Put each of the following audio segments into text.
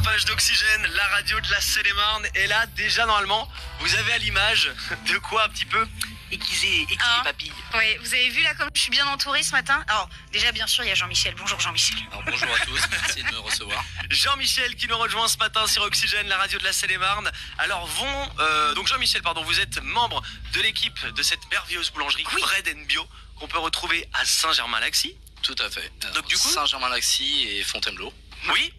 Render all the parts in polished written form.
Page d'Oxygène, la radio de la Seine-et-Marne. Et là, déjà, normalement, vous avez à l'image de quoi un petit peu aiguiser papilles. Oui, vous avez vu là comme je suis bien entourée ce matin. Alors, déjà, bien sûr, il y a Jean-Michel. Bonjour Jean-Michel. Alors, bonjour à tous, merci de me recevoir. Jean-Michel qui nous rejoint ce matin sur Oxygène, la radio de la Seine-et-Marne. Alors, donc Jean-Michel, pardon, vous êtes membre de l'équipe de cette merveilleuse boulangerie Bread & Bio qu'on peut retrouver à Saint-Germain-Laxy. Tout à fait. Alors, donc, du coup, Saint-Germain-Laxy et Fontainebleau. Oui,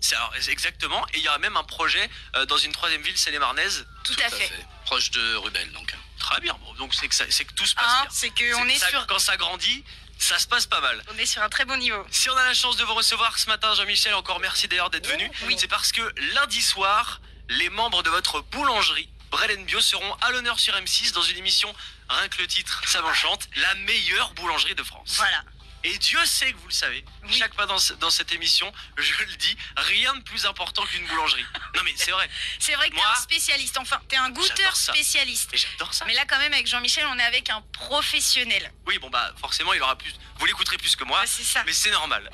exactement. Et il y aura même un projet dans une troisième ville seine-et-marnaise. Tout à fait. Proche de Rubel, donc. Très bien. Bon, donc c'est que tout se passe bien. C'est que on est sur. Quand ça grandit, ça se passe pas mal. On est sur un très bon niveau. Si on a la chance de vous recevoir ce matin, Jean-Michel, encore merci d'ailleurs d'être venu. Oui. C'est parce que lundi soir, les membres de votre boulangerie Bread & Bio seront à l'honneur sur M6 dans une émission, rien que le titre, ça m'enchante, la meilleure boulangerie de France. Voilà. Et Dieu sait que vous le savez, chaque fois dans cette émission, je le dis, rien de plus important qu'une boulangerie. Non mais c'est vrai. C'est vrai que t'es un spécialiste, enfin, t'es un goûteur spécialiste. Mais j'adore ça. Mais là quand même avec Jean-Michel, on est avec un professionnel. Oui, bon bah forcément, il aura plus. Vous l'écouterez plus que moi. C'est ça. Mais c'est normal.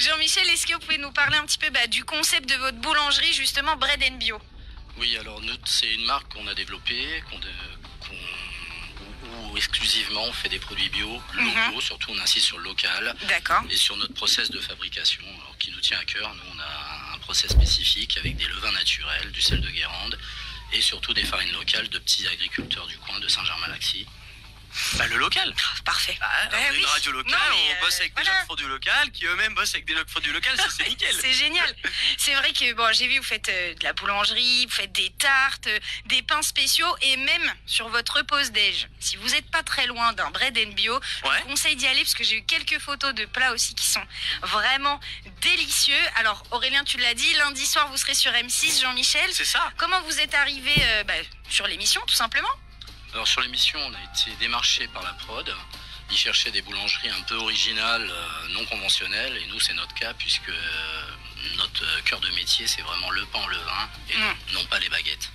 Jean-Michel, est-ce que vous pouvez nous parler un petit peu du concept de votre boulangerie, justement Bread & Bio? Oui, alors nous, c'est une marque qu'on a développée, où exclusivement on fait des produits bio locaux, surtout on insiste sur le local. D'accord. Et sur notre process de fabrication, alors, qui nous tient à cœur. Nous, on a un process spécifique avec des levains naturels, du sel de Guérande et surtout des farines locales de petits agriculteurs du coin de Saint-Germain-Laxy. Bah, le local. Parfait. On est une radio locale, on bosse avec des gens de produits locaux qui eux-mêmes bossent avec des gens de produits locaux, ça c'est nickel. C'est génial. C'est vrai que j'ai vu, vous faites de la boulangerie, vous faites des tartes, des pains spéciaux et même sur votre pause déj. Si vous n'êtes pas très loin d'un Bread & Bio, je vous conseille d'y aller parce que j'ai eu quelques photos de plats aussi qui sont vraiment délicieux. Alors Aurélien, tu l'as dit, lundi soir vous serez sur M6, Jean-Michel. C'est ça. Comment vous êtes arrivé sur l'émission tout simplement? Alors sur l'émission, on a été démarché par la prod. Ils cherchaient des boulangeries un peu originales, non conventionnelles. Et nous, c'est notre cas puisque notre cœur de métier, c'est vraiment le pain, le vin et non pas les baguettes.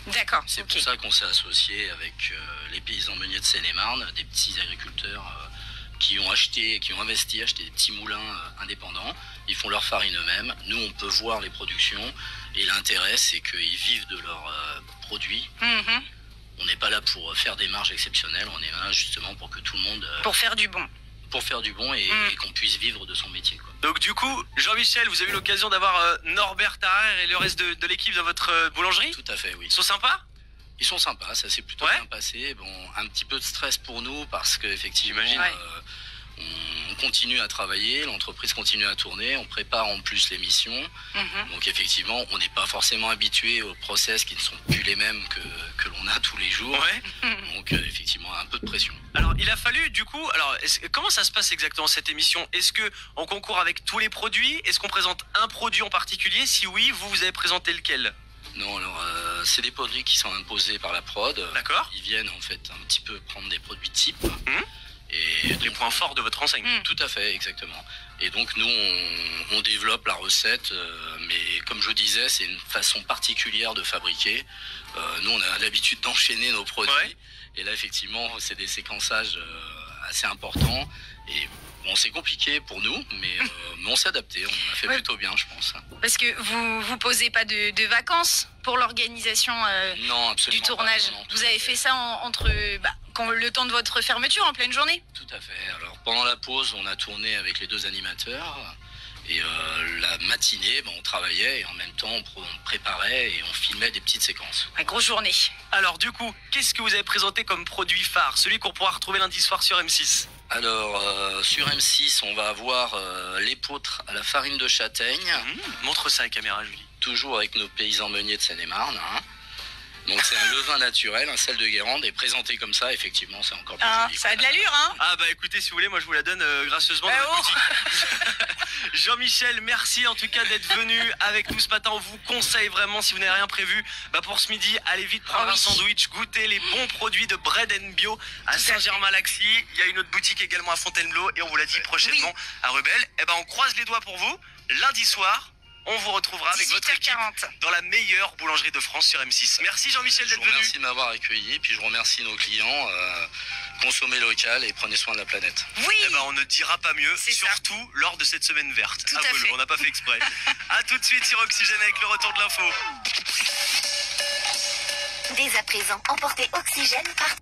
D'accord. C'est pour ça qu'on s'est associé avec les paysans meuniers de Seine-et-Marne, des petits agriculteurs qui ont investi, acheté des petits moulins indépendants. Ils font leur farine eux-mêmes. Nous, on peut voir les productions. Et l'intérêt, c'est qu'ils vivent de leurs produits. On n'est pas là pour faire des marges exceptionnelles, on est là justement pour que tout le monde... Pour faire du bon. Pour faire du bon et qu'on puisse vivre de son métier, quoi. Donc du coup, Jean-Michel, vous avez eu l'occasion d'avoir Norbert Tarrer et le reste de l'équipe dans votre boulangerie? Tout à fait, oui. Ils sont sympas? Ils sont sympas, ça s'est plutôt bien passé. Bon, un petit peu de stress pour nous parce qu'effectivement, on continue à travailler, l'entreprise continue à tourner, on prépare en plus l'émission. Donc effectivement, on n'est pas forcément habitué aux process qui ne sont plus les mêmes que l'on a tous les jours. Donc effectivement, un peu de pression. Alors il a fallu du coup, comment ça se passe exactement cette émission? Est-ce que on concourt avec tous les produits? Est-ce qu'on présente un produit en particulier? Si oui, vous avez présenté lequel? Non, alors c'est des produits qui sont imposés par la prod. D'accord. Ils viennent en fait un petit peu prendre des produits types. Et les points forts de votre enseigne. Tout à fait, exactement. Et donc nous, on développe la recette, mais comme je disais, c'est une façon particulière de fabriquer. Nous, on a l'habitude d'enchaîner nos produits. Et là, effectivement, c'est des séquençages assez importants. Et bon, c'est compliqué pour nous, mais on s'est adapté. On a fait plutôt bien, je pense. Parce que vous posez pas de vacances pour l'organisation du tournage. Non, vous avez fait ça entre le temps de votre fermeture, en pleine journée? Tout à fait. Alors pendant la pause, on a tourné avec les deux animateurs. Et la matinée, on travaillait et en même temps on préparait et on filmait des petites séquences. Une grosse journée. Alors du coup, qu'est-ce que vous avez présenté comme produit phare, celui qu'on pourra retrouver lundi soir sur M6? Alors sur M6, on va avoir l'épeautre à la farine de châtaigne. Montre ça à la caméra, Julie. Toujours avec nos paysans meuniers de Seine-et-Marne. Donc c'est un levain naturel, un sel de Guérande, et présenté comme ça, effectivement, c'est encore plus joli. Ça a de l'allure, hein? Ah bah écoutez, si vous voulez, moi je vous la donne gracieusement dans la boutique. Jean-Michel, merci en tout cas d'être venu avec nous ce matin. On vous conseille vraiment, si vous n'avez rien prévu, pour ce midi, allez vite prendre un sandwich, goûter les bons produits de Bread & Bio à Saint-Germain-Laxy. Il y a une autre boutique également à Fontainebleau et on vous l'a dit prochainement à Rubel. On croise les doigts pour vous. Lundi soir, on vous retrouvera avec votre équipe dans la meilleure boulangerie de France sur M6. Merci Jean-Michel d'être venu. Merci de m'avoir accueilli, puis je remercie nos clients. consommez local et prenez soin de la planète. Oui. Eh ben, on ne dira pas mieux, surtout lors de cette semaine verte. Tout à fait. On n'a pas fait exprès. A tout de suite sur Oxygène avec le retour de l'info. Dès à présent, emportez Oxygène par